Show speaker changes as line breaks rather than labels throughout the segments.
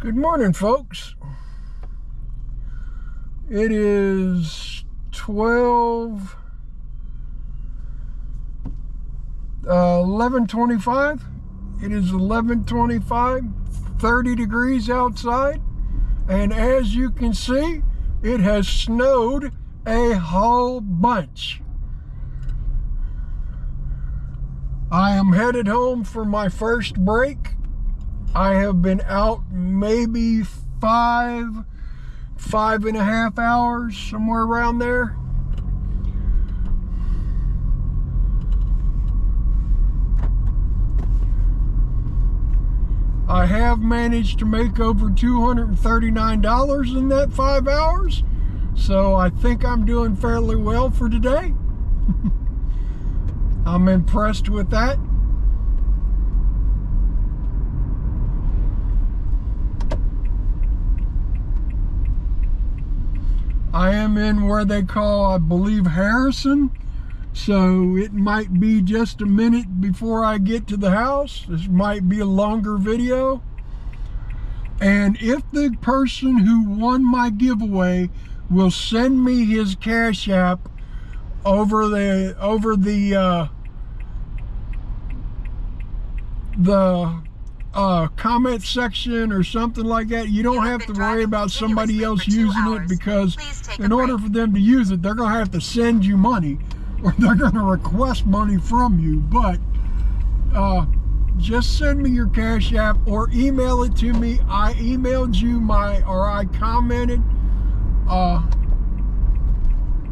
Good morning, folks. It is 11:25. It is 11:25, 30 degrees outside. And as you can see, it has snowed a whole bunch. I am headed home for my first break. I have been out maybe five and a half hours, somewhere around there. I have managed to make over $239 in that 5 hours, so I think I'm doing fairly well for today. I'm impressed with that. I am in where they call, I believe, Harrison. So it might be just a minute before I get to the house. This might be a longer video. And if the person who won my giveaway will send me his Cash App over the comment section or something like that, you don't have to worry about somebody else using it, because in order for them to use it, they're going to have to send you money, or they're going to request money from you. But just send me your Cash App or email it to me. I emailed you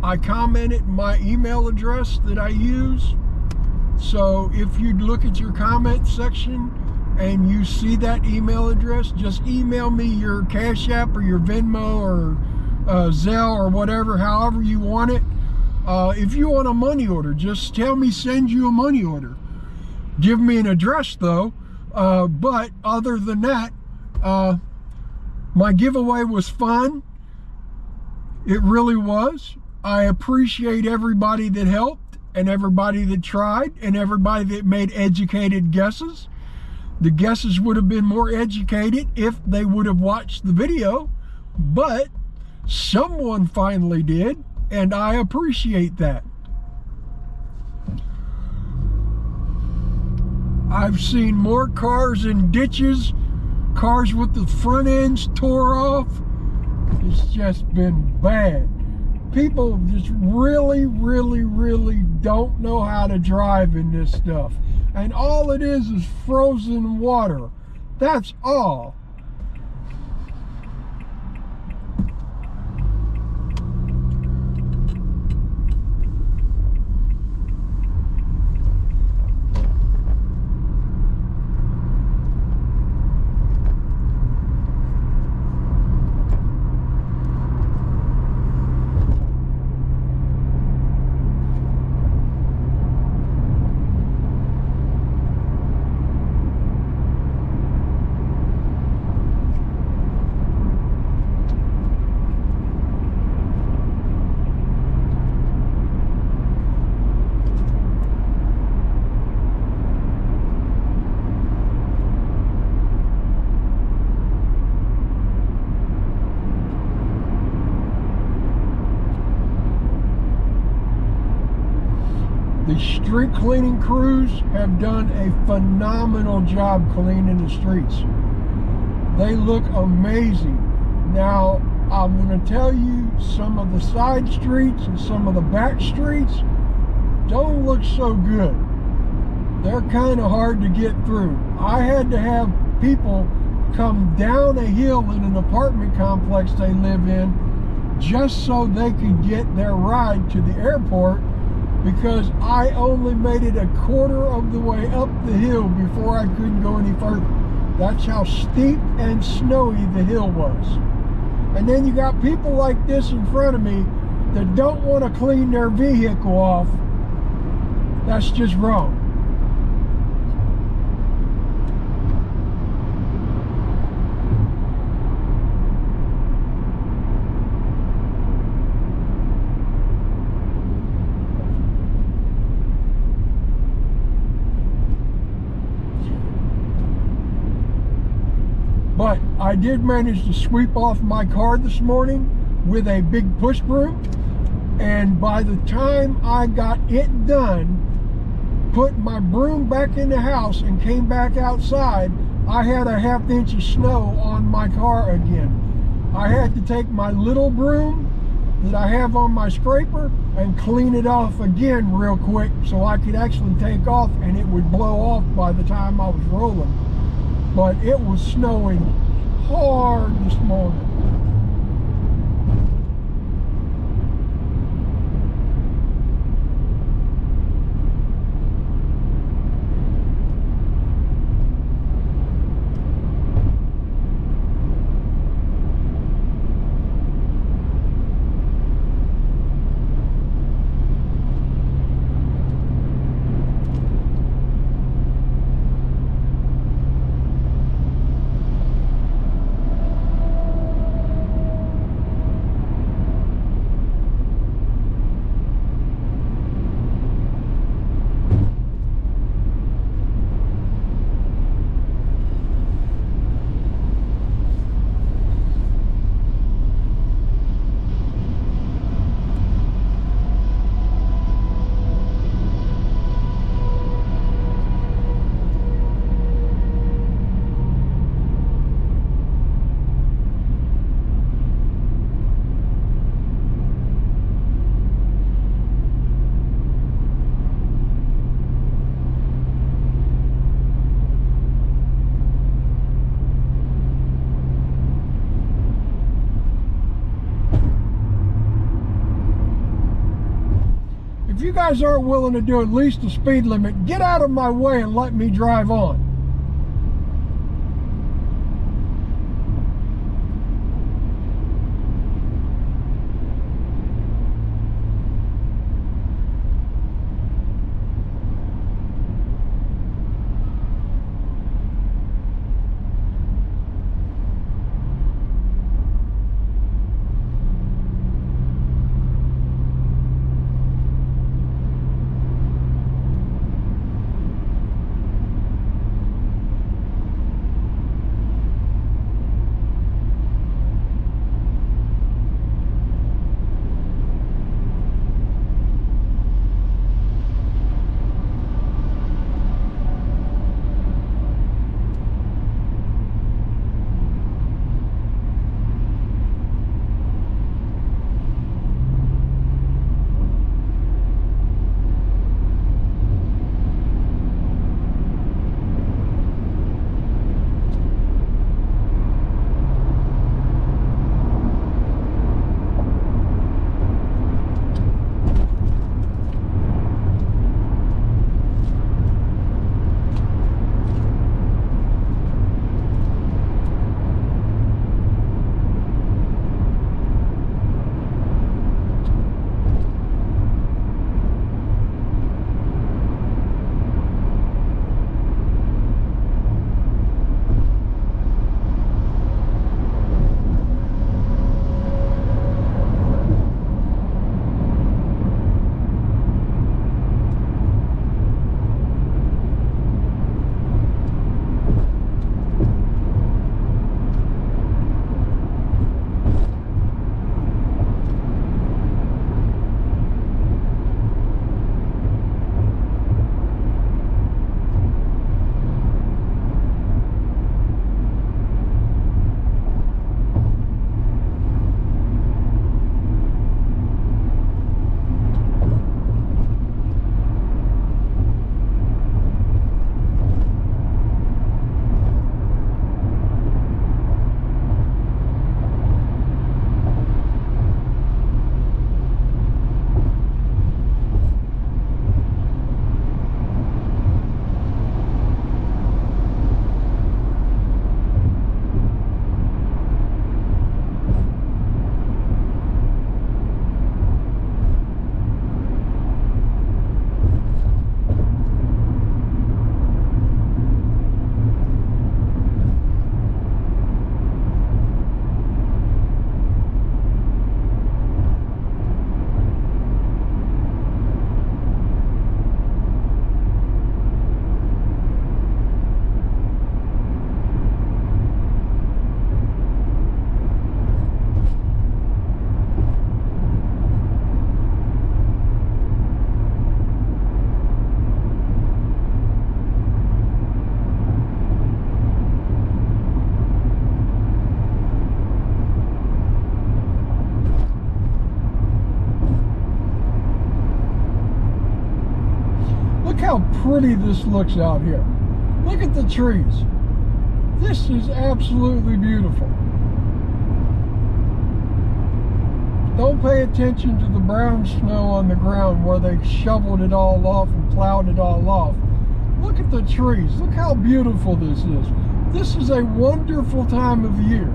I commented my email address that I use. So if you look at your comment section and you see that email address, just email me your Cash App or your Venmo or Zelle or whatever, however you want it. If you want a money order, just tell me, send you a money order. Give me an address though. But other than that, my giveaway was fun. It really was. I appreciate everybody that helped, and everybody that tried, and everybody that made educated guesses. The guesses would have been more educated if they would have watched the video, but someone finally did, and I appreciate that. I've seen more cars in ditches, cars with the front ends tore off. It's just been bad. People just really don't know how to drive in this stuff. And all it is frozen water. That's all. The street cleaning crews have done a phenomenal job cleaning the streets. They look amazing. Now, I'm going to tell you, some of the side streets and some of the back streets don't look so good. They're kind of hard to get through. I had to have people come down a hill in an apartment complex they live in just so they could get their ride to the airport, because I only made it a quarter of the way up the hill before I couldn't go any further. That's how steep and snowy the hill was. And then you got people like this in front of me that don't want to clean their vehicle off. That's just wrong. But I did manage to sweep off my car this morning with a big push broom, and by the time I got it done, put my broom back in the house and came back outside, I had a ½ inch of snow on my car again. I had to take my little broom that I have on my scraper and clean it off again real quick so I could actually take off and it would blow off by the time I was rolling. But it was snowing hard this morning. If you guys aren't willing to do at least the speed limit, get out of my way and let me drive on. pretty this looks out here. Look at the trees. This is absolutely beautiful. Don't pay attention to the brown snow on the ground where they shoveled it all off and plowed it all off. Look at the trees. Look how beautiful this is. This is a wonderful time of year.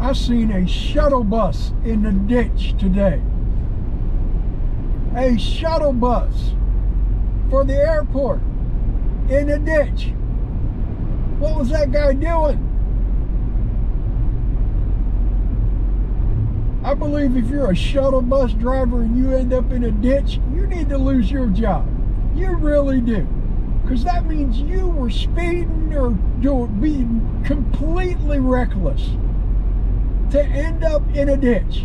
I seen a shuttle bus in the ditch today. A shuttle bus for the airport in the ditch. What was that guy doing? I believe if you're a shuttle bus driver and you end up in a ditch, you need to lose your job. You really do. Because that means you were speeding or being completely reckless to end up in a ditch.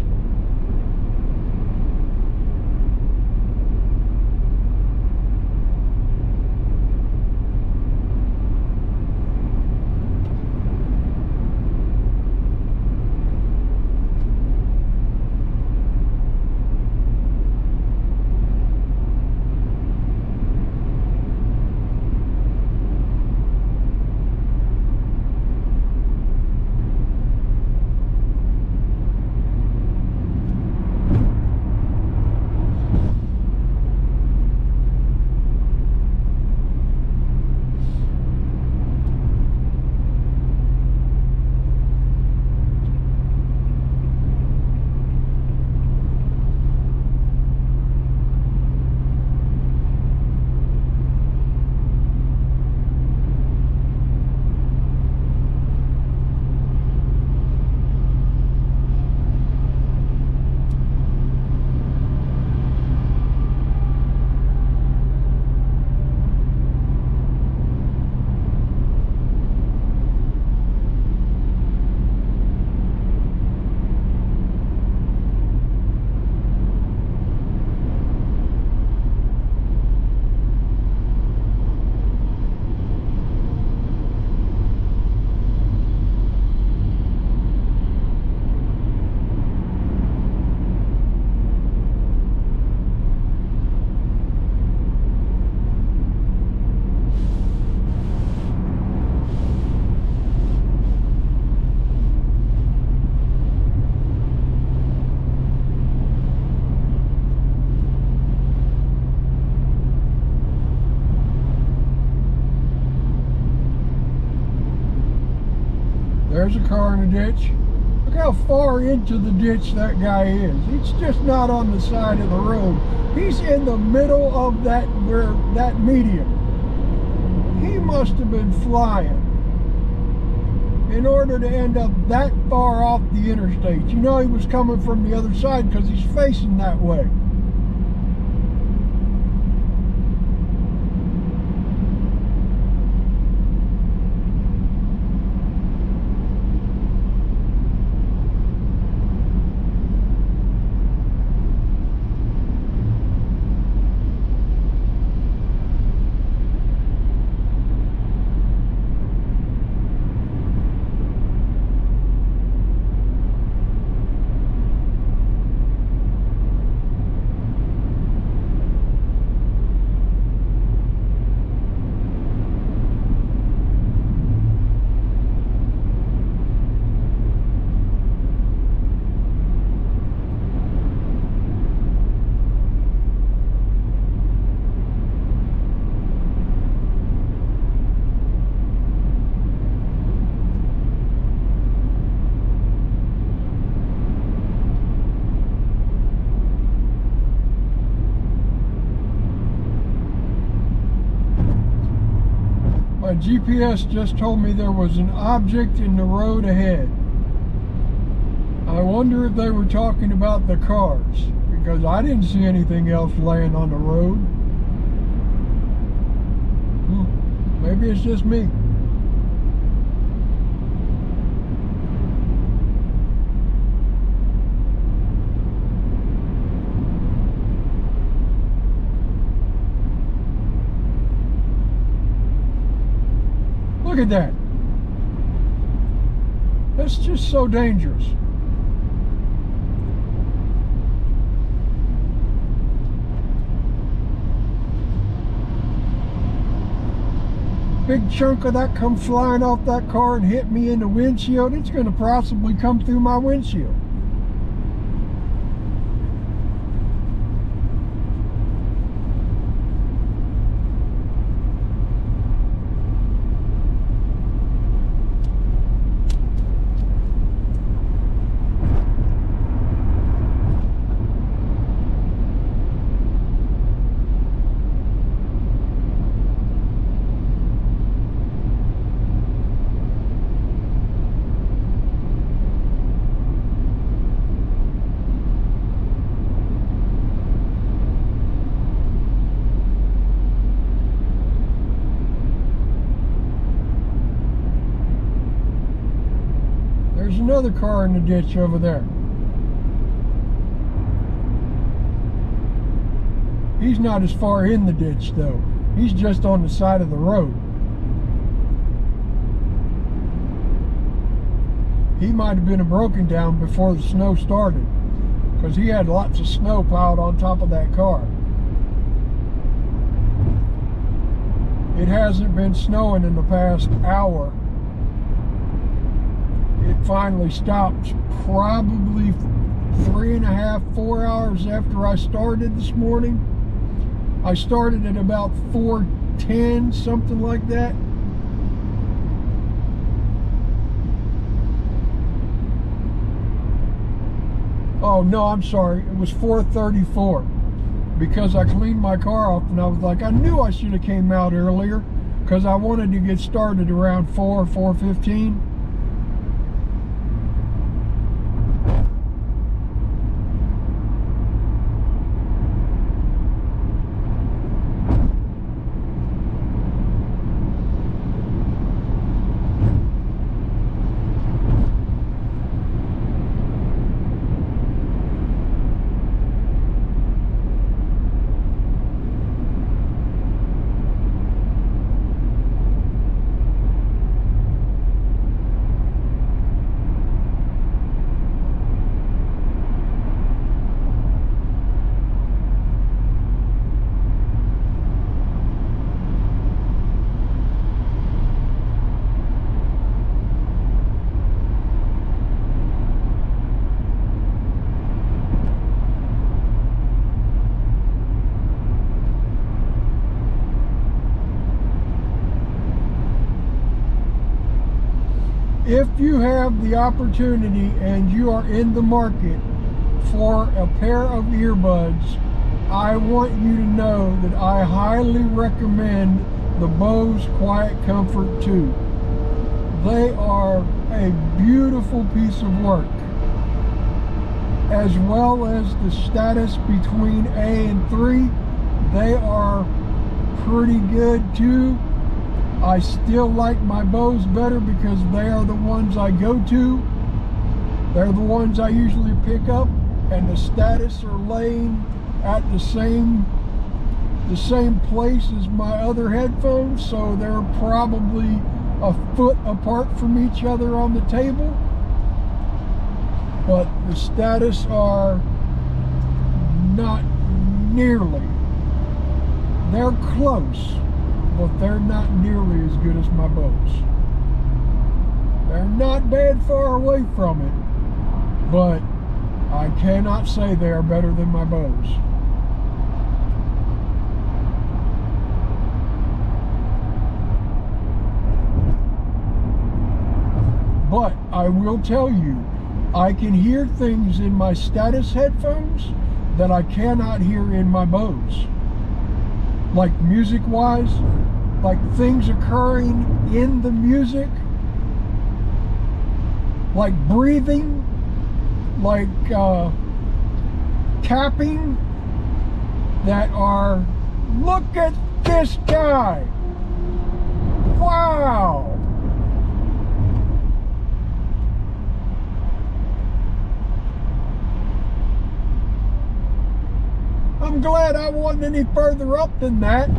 There's a car in the ditch. Look how far into the ditch that guy is. He's just not on the side of the road. He's in the middle of that median. He must have been flying in order to end up that far off the interstate. You know he was coming from the other side because he's facing that way. GPS just told me there was an object in the road ahead. I wonder if they were talking about the cars, because I didn't see anything else laying on the road. Maybe it's just me. Look at that. That's just so dangerous. Big chunk of that come flying off that car and hit me in the windshield. It's going to possibly come through my windshield. There's another car in the ditch over there. He's not as far in the ditch though. He's just on the side of the road. He might have been broken down before the snow started, because he had lots of snow piled on top of that car. It hasn't been snowing in the past hour. It finally stopped probably 3.5, 4 hours after I started this morning. I started at about 4:10, something like that. Oh no, I'm sorry, it was 4:34, because I cleaned my car off and I was like, I knew I should have came out earlier, because I wanted to get started around 4:15. If you have the opportunity and you are in the market for a pair of earbuds, I want you to know that I highly recommend the Bose QuietComfort 2. They are a beautiful piece of work, as well as the status between A and 3. They are pretty good too. I still like my Bose better because they are the ones I go to. They're the ones I usually pick up, and the status are laying at the same place as my other headphones, so they're probably a foot apart from each other on the table. But the status are not nearly. They're close, but they're not nearly as good as my Bose. They're not bad far away from it, but I cannot say they are better than my Bose. But I will tell you, I can hear things in my status headphones that I cannot hear in my Bose. Like music-wise, like things occurring in the music, like breathing, like tapping, that are, look at this guy, wow. I'm glad I wasn't any further up than that,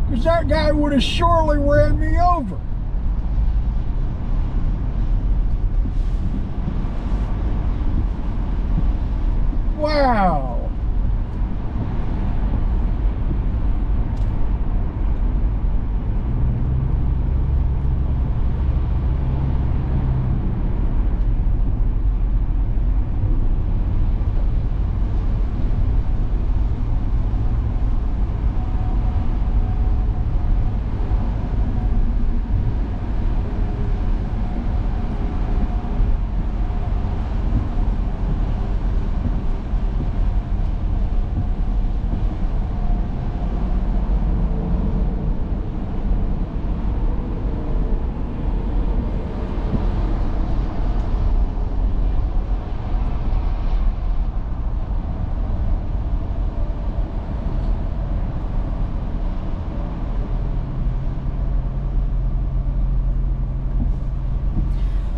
because that guy would have surely ran me over. Wow.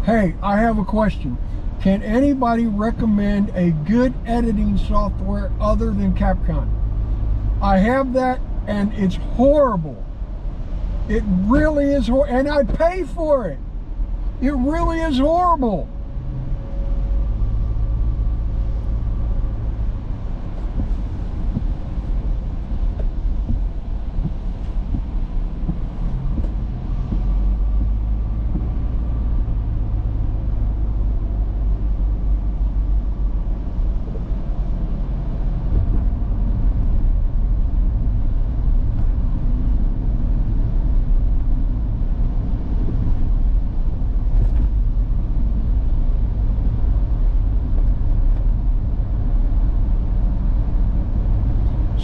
Hey, I have a question. Can anybody recommend a good editing software other than Capcut? I have that and it's horrible. It really is horrible, and I pay for it. It really is horrible.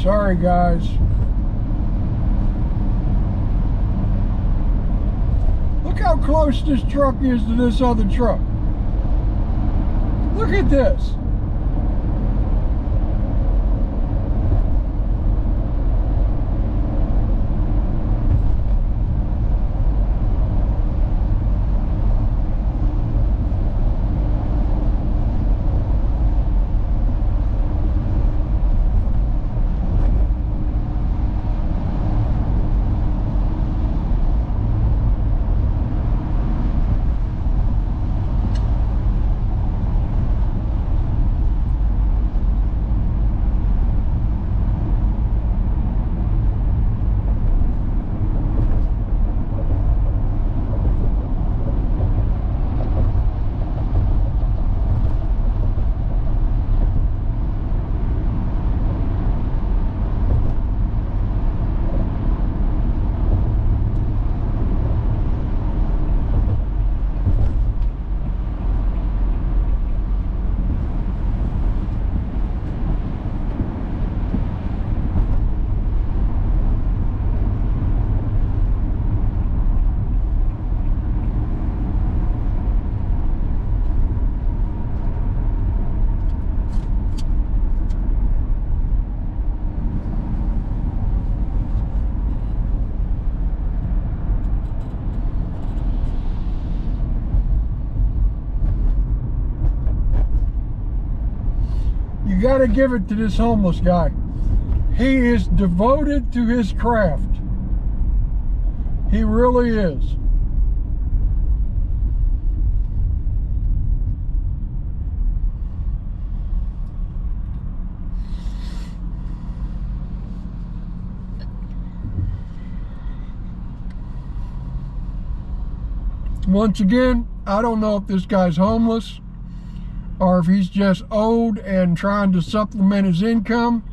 Sorry, guys. Look how close this truck is to this other truck. Look at this. You got to give it to this homeless guy. He is devoted to his craft. He really is. Once again, I don't know if this guy's homeless or if he's just old and trying to supplement his income.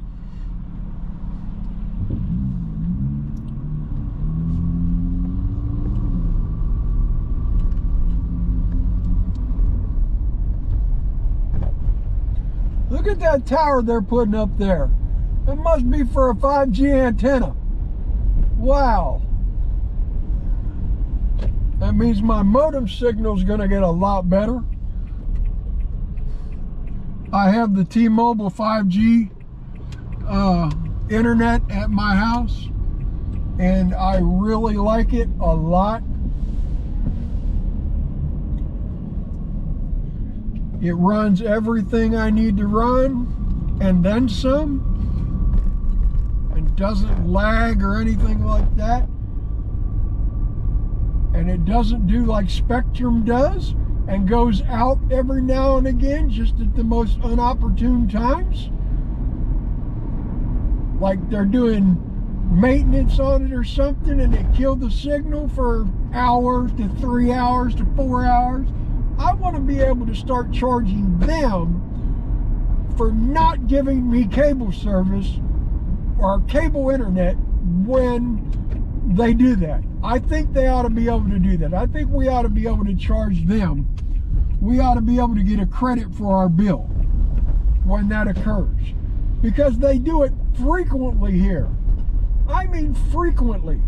Look at that tower they're putting up there. It must be for a 5G antenna. Wow. That means my modem signal is going to get a lot better. I have the T-Mobile 5G internet at my house, and I really like it a lot. It runs everything I need to run and then some, and doesn't lag or anything like that. And it doesn't do like Spectrum does and goes out every now and again just at the most unopportune times. Like they're doing maintenance on it or something and they kill the signal for hours to 3 hours to 4 hours. I want to be able to start charging them for not giving me cable service or cable internet when they do that. I think they ought to be able to do that. I think we ought to be able to charge them. We ought to be able to get a credit for our bill when that occurs, because they do it frequently here. I mean frequently.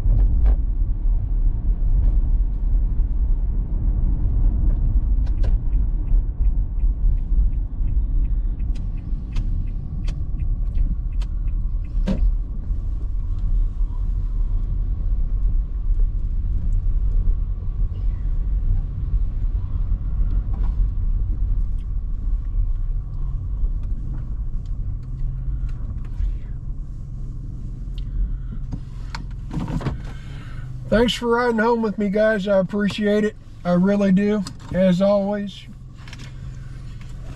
Thanks for riding home with me, guys. I appreciate it. I really do, as always.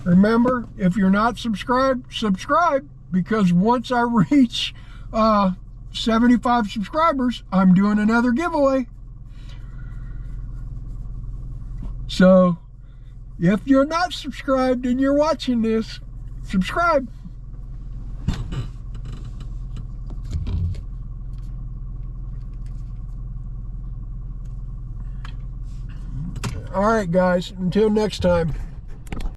Remember, if you're not subscribed, subscribe, because once I reach 75 subscribers, I'm doing another giveaway. So, if you're not subscribed and you're watching this, subscribe. All right, guys, until next time.